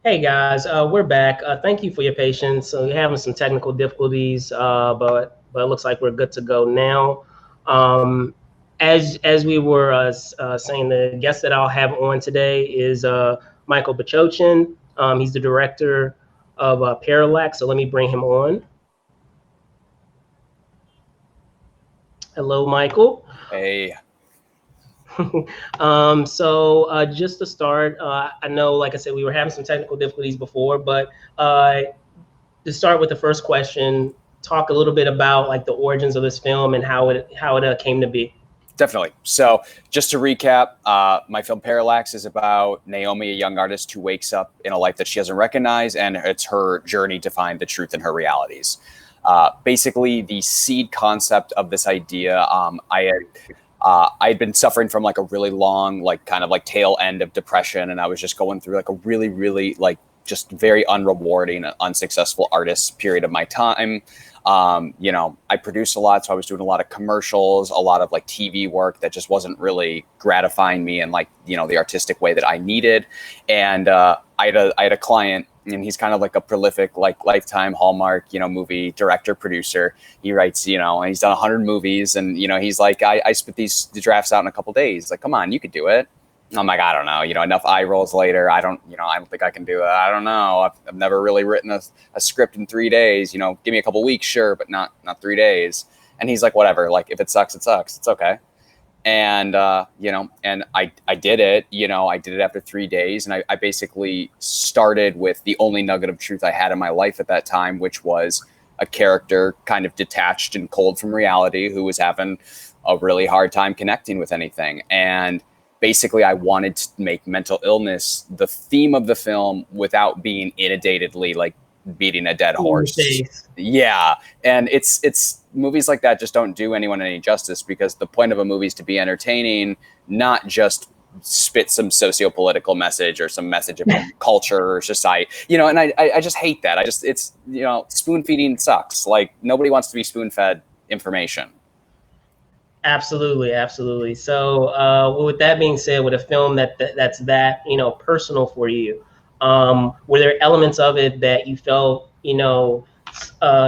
Hey guys, we're back. Thank you for your patience. So we're having some technical difficulties, but it looks like we're good to go now. Um, as we were saying, the guest that I'll have on today is Michael Bachochin. He's the director of Parallax. So let me bring him on. Hello, Michael. Hey, Just to start, I know, like I said, we were having some technical difficulties before, but uh, to start with the first question, talk a little bit about like the origins of this film and how it came to be. definitely. So, just to recap, my film Parallax is about Naomi, a young artist who wakes up in a life that she doesn't recognize, and it's her journey to find the truth in her realities. Basically, the seed concept of this idea, I had been suffering from like a really long, like kind of like tail end of depression, and I was just going through like a really, really like just very unrewarding, unsuccessful artist period of my time. I produced a lot, so I was doing a lot of commercials, a lot of like TV work that just wasn't really gratifying me in like the artistic way that I needed. And I had a client, and he's kind of like a prolific like Lifetime Hallmark movie director producer. He writes and he's done 100 movies, and he's like, I spit these drafts out in a couple days. Like, come on, you could do it. I'm like, I don't know, enough eye rolls later. I don't think I can do it. I don't know. I've never really written a script in 3 days. Give me a couple weeks, sure, but not 3 days. And he's like, whatever. Like, if it sucks, it sucks. It's okay. And and I did it. I did it after 3 days, and I basically started with the only nugget of truth I had in my life at that time, which was a character kind of detached and cold from reality who was having a really hard time connecting with anything. And basically I wanted to make mental illness the theme of the film without being inundatedly like beating a dead horse. Yeah. And it's movies like that just don't do anyone any justice, because the point of a movie is to be entertaining, not just spit some socio-political message or some message about culture or society, and I just hate that. It's spoon feeding sucks. Like, nobody wants to be spoon fed information. Absolutely, absolutely. So, well, with that being said, with a film that's that personal for you, were there elements of it that you felt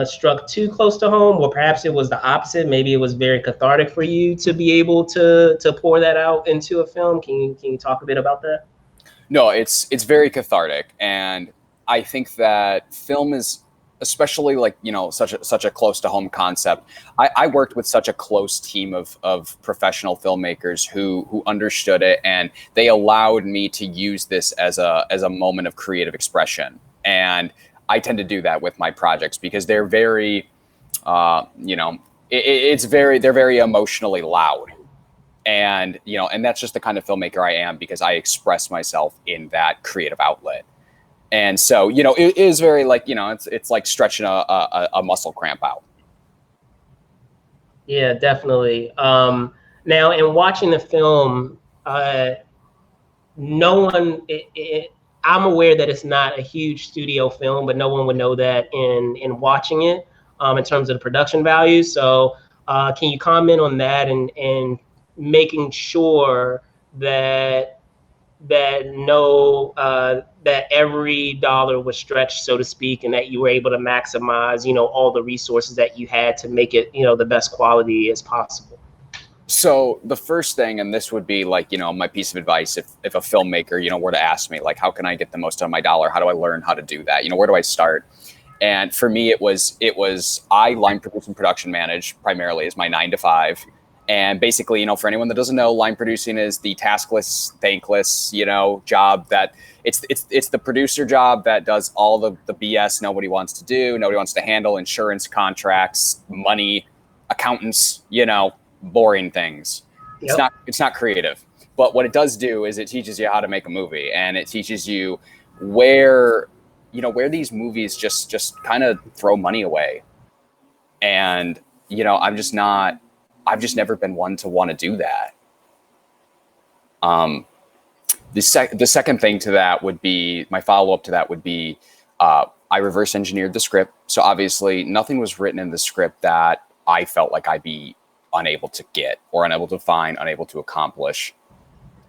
struck too close to home, or perhaps it was the opposite? Maybe it was very cathartic for you to be able to pour that out into a film. Can you talk a bit about that? No, it's very cathartic, and I think that film is, especially like such a close to home concept. I worked with such a close team of professional filmmakers who understood it, and they allowed me to use this as a moment of creative expression. And I tend to do that with my projects because they're very, it's very they're very emotionally loud, and that's just the kind of filmmaker I am, because I express myself in that creative outlet. And so it is very like it's like stretching a muscle cramp out. Yeah, definitely. Now, in watching the film, no one. I'm aware that it's not a huge studio film, but no one would know that in watching it, in terms of the production value. So, can you comment on that and making sure that that every dollar was stretched, so to speak, and that you were able to maximize, all the resources that you had to make it, the best quality as possible. So the first thing, and this would be like my piece of advice, if a filmmaker were to ask me, like, how can I get the most out of my dollar? How do I learn how to do that? Where do I start? And for me, it was I line produce and production manage primarily as my 9 to 5. And basically, for anyone that doesn't know, line producing is the taskless, thankless, job that it's the producer job that does all the BS nobody wants to do. Nobody wants to handle: insurance, contracts, money, accountants, boring things. It's Yep. not creative. But what it does do is it teaches you how to make a movie, and it teaches you where where these movies just kind of throw money away. And I'm just not I've just never been one to want to do that. Um, the second thing to that would be, my follow up to that would be, I reverse engineered the script. So obviously nothing was written in the script that I felt like I'd be unable to get or unable to find, unable to accomplish.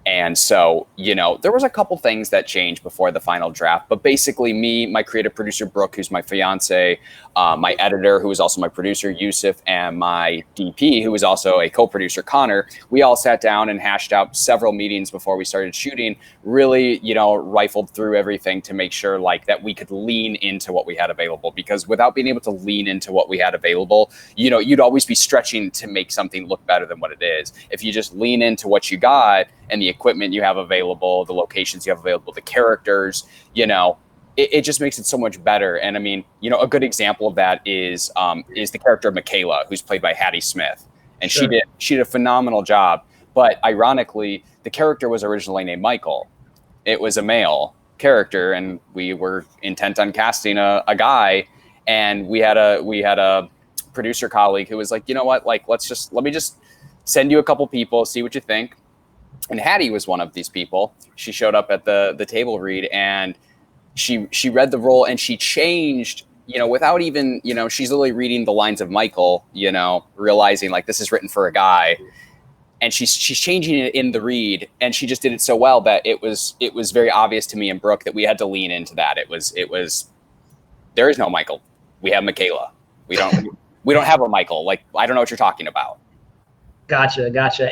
And so, you know, there was a couple things that changed before the final draft, but basically me, my creative producer, Brooke, who's my fiance, my editor, who was also my producer, Yusuf, and my DP, who was also a co-producer, Connor, we all sat down and hashed out several meetings before we started shooting, really, you know, rifled through everything to make sure like that we could lean into what we had available, because without being able to lean into what we had available, you know, you'd always be stretching to make something look better than what it is. If you just lean into what you got and the equipment you have available, the locations you have available, the characters, you know, it just makes it so much better. And I mean, you know, a good example of that is the character of Michaela, who's played by Hattie Smith, and Sure. she did a phenomenal job. But ironically, the character was originally named Michael. It was a male character, and we were intent on casting a guy, and we had a producer colleague who was like, you know what, like let me just send you a couple people, see what you think. And Hattie was one of these people. She showed up at the table read, and she read the role, and she changed, you know, without even, you know, she's literally reading the lines of Michael, you know, realizing like this is written for a guy, and she's changing it in the read, and she just did it so well that it was very obvious to me and Brooke that we had to lean into that. It was there is no Michael. We have Michaela. We don't have a Michael. Like, I don't know what you're talking about. Gotcha.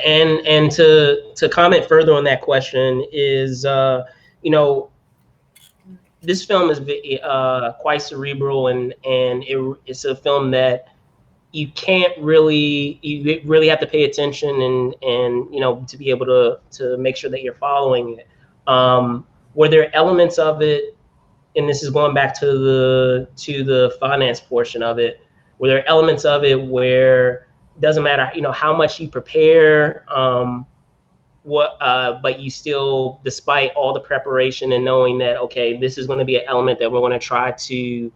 And to comment further on that question is, you know, this film is quite cerebral, and it's a film that you really have to pay attention, and you know, to be able to make sure that you're following it. Were there elements of it, and this is going back to the finance portion of it, were there elements of it where it doesn't matter, you know, how much you prepare, but you still, despite all the preparation and knowing that, okay, this is going to be an element that we're going to try to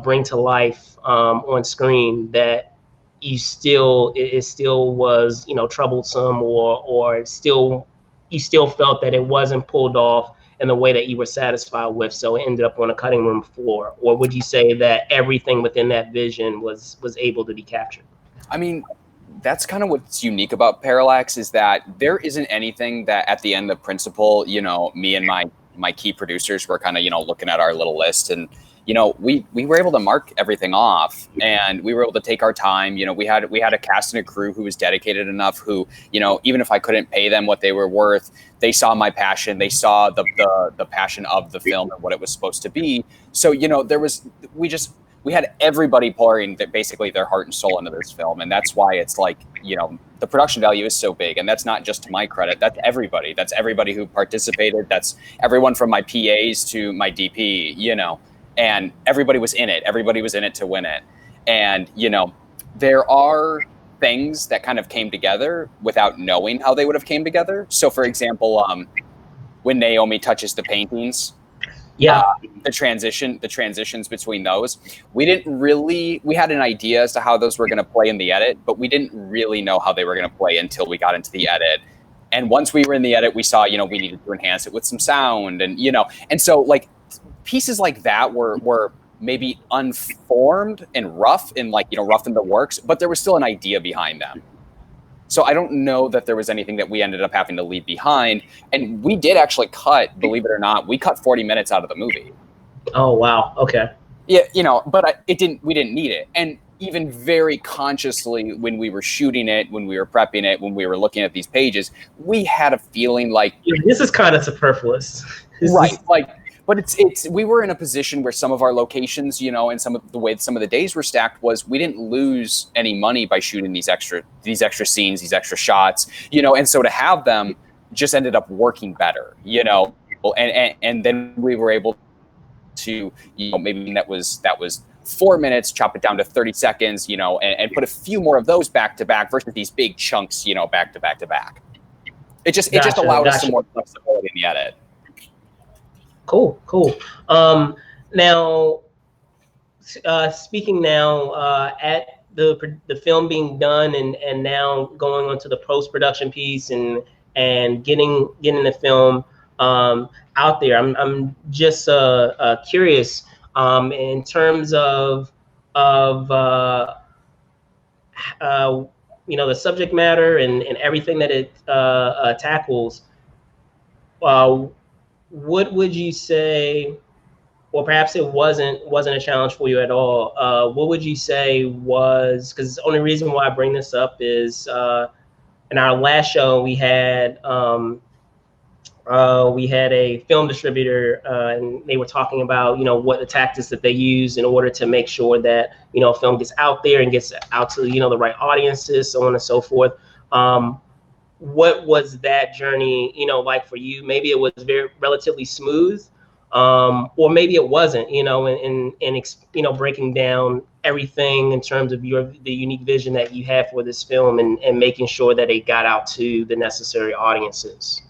bring to life on screen, that it still was, you know, troublesome, or still you still felt that it wasn't pulled off in the way that you were satisfied with, so it ended up on a cutting room floor? Or would you say that everything within that vision was able to be captured? I mean, that's kind of what's unique about Parallax, is that there isn't anything that at the end of principle, you know, me and my key producers were kind of, you know, looking at our little list, and you know, we were able to mark everything off, and we were able to take our time. You know, we had a cast and a crew who was dedicated enough, who, you know, even if I couldn't pay them what they were worth, they saw my passion, they saw the passion of the film and what it was supposed to be. So, you know, we had everybody pouring basically their heart and soul into this film. And that's why it's like, you know, the production value is so big. And that's not just to my credit. That's everybody. That's everybody who participated. That's everyone from my PAs to my DP, you know, and everybody was in it. Everybody was in it to win it. And, you know, there are things that kind of came together without knowing how they would have came together. So, for example, when Naomi touches the paintings, Yeah. the transitions between those, we had an idea as to how those were going to play in the edit, but we didn't really know how they were going to play until we got into the edit. And once we were in the edit, we saw, you know, we needed to enhance it with some sound, and, you know, and so like pieces like that were maybe unformed and rough, and like, you know, rough in the works, but there was still an idea behind them. So I don't know that there was anything that we ended up having to leave behind. And we did actually cut, believe it or not, we cut 40 minutes out of the movie. Oh, wow. Okay. Yeah, you know, but we didn't need it. And even very consciously, when we were shooting it, when we were prepping it, when we were looking at these pages, we had a feeling like, this is kind of superfluous. Right. Like, but it's we were in a position where some of our locations, you know, and some of the way some of the days were stacked was we didn't lose any money by shooting these extra scenes, these extra shots, you know, and so to have them just ended up working better, you know, and then we were able to, you know, maybe that was 4 minutes, chop it down to 30 seconds, you know, and put a few more of those back to back versus these big chunks, you know, back to back to back. It just allowed us some more flexibility in the edit. Cool. Now, speaking now at the film being done, and now going on to the post-production piece, and getting the film out there. I'm just curious in terms of the subject matter and everything that it tackles, uh, what would you say, or perhaps it wasn't a challenge for you at all? What would you say was, because the only reason why I bring this up is in our last show we had a film distributor, and they were talking about what the tactics that they use in order to make sure that film gets out there and gets out to the right audiences, so on and so forth. What was that journey like for you? Maybe it was very relatively smooth, or maybe it wasn't. And breaking down everything in terms of the unique vision that you had for this film, and making sure that it got out to the necessary audiences.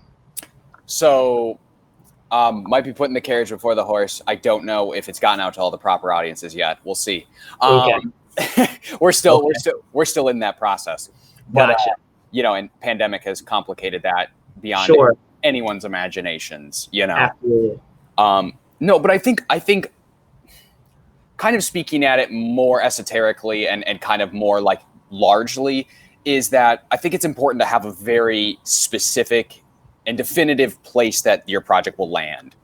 So, might be putting the carriage before the horse. I don't know if it's gotten out to all the proper audiences yet. We'll see. Okay. We're still in that process. But Gotcha. And pandemic has complicated that beyond Sure. anyone's imaginations. Absolutely. No, but I think kind of speaking at it more esoterically and kind of more like largely is that I think it's important to have a very specific and definitive place that your project will land.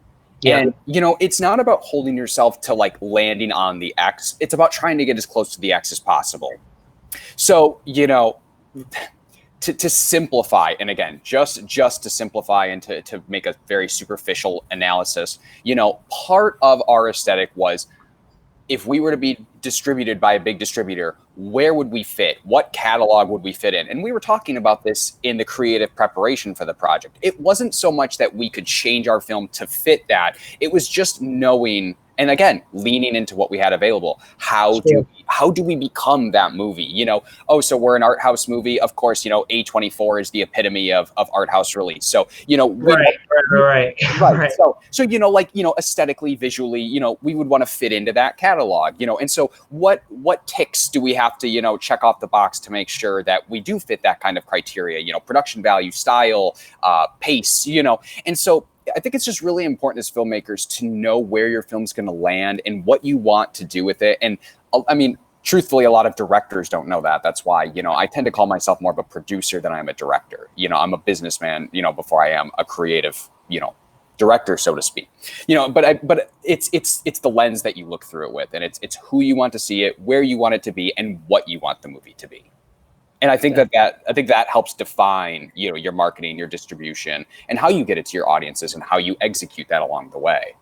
Yeah. And, it's not about holding yourself to like landing on the X. It's about trying to get as close to the X as possible. So, to simplify, and again, just to simplify and to make a very superficial analysis, part of our aesthetic was, if we were to be distributed by a big distributor, where would we fit? What catalog would we fit in? And we were talking about this in the creative preparation for the project. It wasn't so much that we could change our film to fit that. It was just knowing, and again, leaning into what we had available. How do we become that movie? So we're an art house movie. Of course, A24 is the epitome of art house release. So, Right. So, aesthetically, visually, we would want to fit into that catalog, and so what ticks do we have to, check off the box to make sure that we do fit that kind of criteria, production value, style, pace, and so I think it's just really important as filmmakers to know where your film's going to land and what you want to do with it. And I mean, truthfully, a lot of directors don't know that. That's why, I tend to call myself more of a producer than I'm a director. I'm a businessman, before I am a creative, director, so to speak. But it's the lens that you look through it with, and it's who you want to see it, where you want it to be, and what you want the movie to be. And I think that helps define, your marketing, your distribution, and how you get it to your audiences and how you execute that along the way.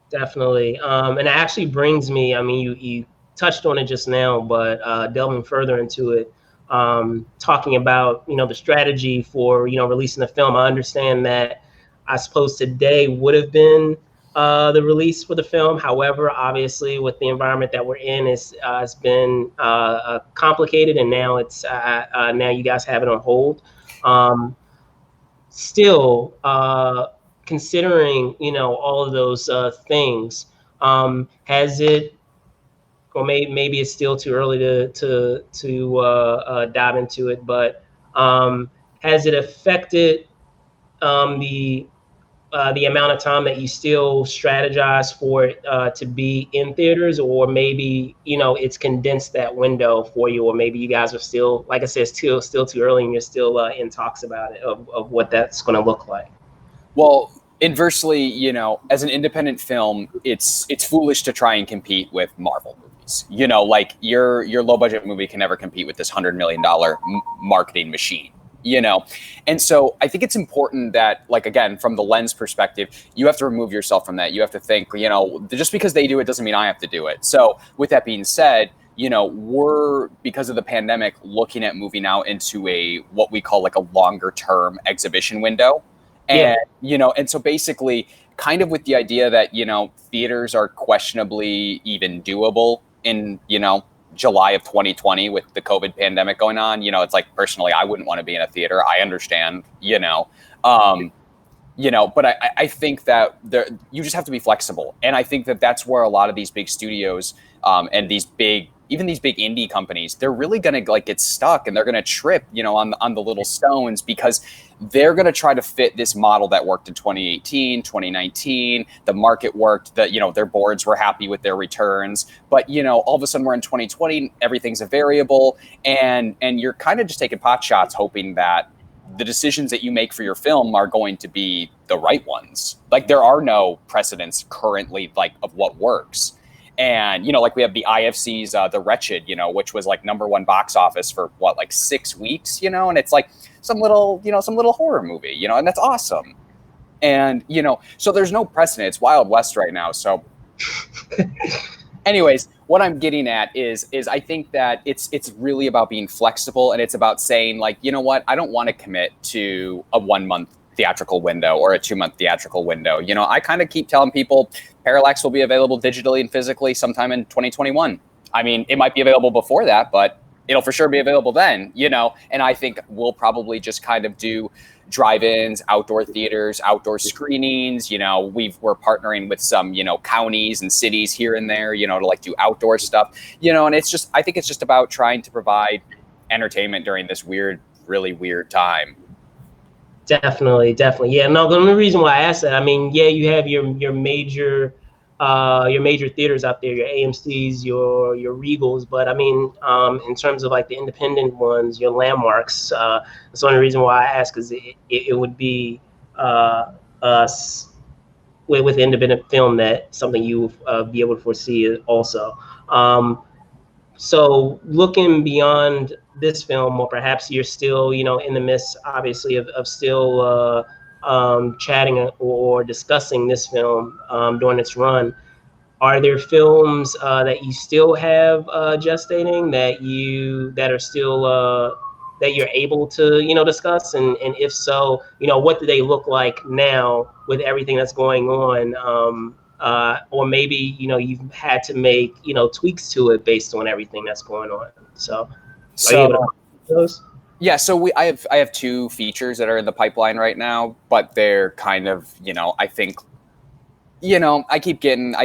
Definitely. And it actually brings me, I mean, you touched on it just now, but delving further into it, talking about, the strategy for, releasing the film. I understand that I suppose today would have been the release for the film. However, obviously, with the environment that we're in, it's been complicated, and now now you guys have it on hold. Still, considering all of those things, has it, or maybe it's still too early to dive into it, but has it affected the amount of time that you still strategize for it to be in theaters, or maybe it's condensed that window for you, or maybe you guys are still, like I said, still too early, and you're still in talks about it of what that's going to look like? Well, inversely, as an independent film, it's foolish to try and compete with Marvel movies. Like your low budget movie can never compete with this $100 million marketing machine. And so I think it's important that, like, again, from the lens perspective, you have to remove yourself from that. You have to think, just because they do it doesn't mean I have to do it. So with that being said, we're, because of the pandemic, looking at moving out into what we call like a longer term exhibition window. And, and so basically kind of with the idea that, theaters are questionably even doable in, July of 2020 with the COVID pandemic going on. It's like, personally, I wouldn't want to be in a theater. I understand, but I think that you just have to be flexible. And I think that that's where a lot of these big studios and these big, even these big indie companies, they're really going to like get stuck, and they're going to trip, you know, on the little stones, because they're going to try to fit this model that worked in 2018, 2019. The market worked, that, you know, their boards were happy with their returns. But, you know, all of a sudden we're in 2020, everything's a variable, and you're kind of just taking pot shots, hoping that the decisions that you make for your film are going to be the right ones. Like, there are no precedents currently, like, of what works. And, you know, like we have the IFC's The Wretched, you know, which was like #1 box office for what, like 6 weeks, you know, and it's like some little horror movie, you know, and that's awesome. And, you know, so there's no precedent. It's Wild West right now. So anyways, what I'm getting at is I think that it's really about being flexible, and it's about saying, like, you know what, I don't want to commit to a 1 month theatrical window or a 2 month theatrical window. You know, I kind of keep telling people Parallax will be available digitally and physically sometime in 2021. I mean, it might be available before that, but it'll for sure be available then, you know. And I think we'll probably just kind of do drive-ins, outdoor theaters, outdoor screenings. You know, we're partnering with some, you know, counties and cities here and there, you know, to like do outdoor stuff, you know. And it's just, I think it's just about trying to provide entertainment during this weird, really weird time. Definitely. Yeah. No, the only reason why I asked that, I mean, yeah, you have your major theaters out there, your AMC's, your Regals, but I mean, in terms of like the independent ones, your landmarks. That's the only reason why I asked, because it would be us with independent film, that something you be able to foresee also. So looking beyond this film, or perhaps you're still, you know, in the midst, obviously, of still chatting or discussing this film during its run, are there films that you still have gestating that are still that you're able to, you know, discuss? And if so, you know, what do they look like now with everything that's going on? Or maybe, you know, you've had to make, you know, tweaks to it based on everything that's going on. So are you able to those? Yeah, so I have 2 features that are in the pipeline right now, but they're kind of, you know, I think, you know, I keep getting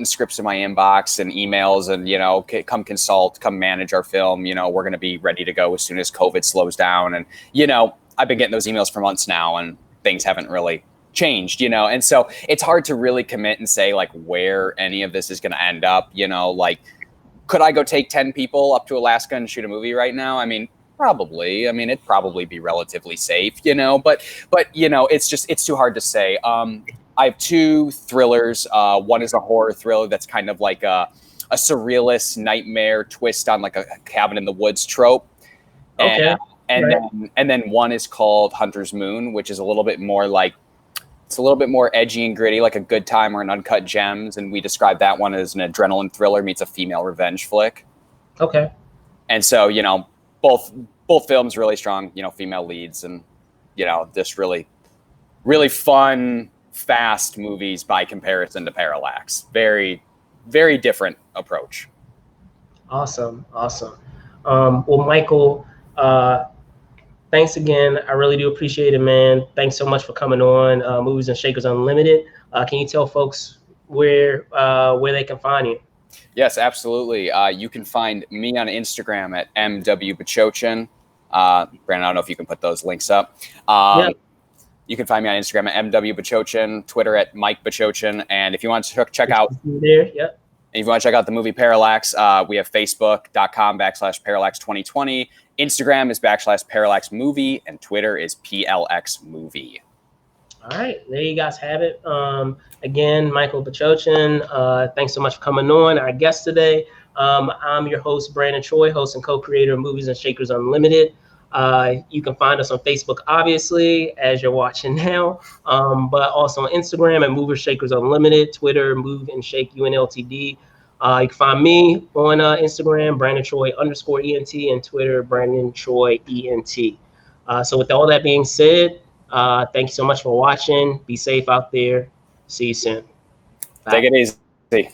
scripts in my inbox and emails, and, you know, come consult, come manage our film. You know, we're going to be ready to go as soon as COVID slows down. And, you know, I've been getting those emails for months now, and things haven't really changed, you know. And so it's hard to really commit and say, like, where any of this is going to end up. You know, like, could I go take 10 people up to Alaska and shoot a movie right now? I mean, probably. I mean, it'd probably be relatively safe, you know, but you know, it's too hard to say. I have 2 thrillers. One is a horror thriller that's kind of like a surrealist nightmare twist on like a cabin in the woods trope. Okay. And then one is called Hunter's Moon, which is a little bit more like, it's a little bit more edgy and gritty, like a Good Time or an Uncut Gems. And we describe that one as an adrenaline thriller meets a female revenge flick. Okay. And so, you know, both films really strong, you know, female leads, and, you know, this really, really fun, fast movies by comparison to Parallax. Very, very different approach. Awesome. Well, Michael, thanks again. I really do appreciate it, man. Thanks so much for coming on Movies and Shakers Unlimited. Can you tell folks where they can find you? Yes, absolutely. You can find me on Instagram at MW Bachochin. Brandon, I don't know if you can put those links up. Yeah. You can find me on Instagram at MW Bachochin, Twitter at Mike Bachochin. And if you want to check out there, yeah. If you want to check out the movie Parallax, we have Facebook.com/Parallax2020. Instagram is /Parallax movie, and Twitter is PLX movie. All right, there you guys have it. Again, Michael Bachochin, thanks so much for coming on, our guest today. I'm your host, Brandon Choi, host and co-creator of Movies and Shakers Unlimited. You can find us on Facebook, obviously, as you're watching now, but also on Instagram at Mover Shakers Unlimited, Twitter, Move and Shake UNLTD. You can find me on Instagram, Brandon Choi _ENT, and Twitter, Brandon Choi ENT. So with all that being said, thank you so much for watching. Be safe out there. See you soon. Bye. Take it easy.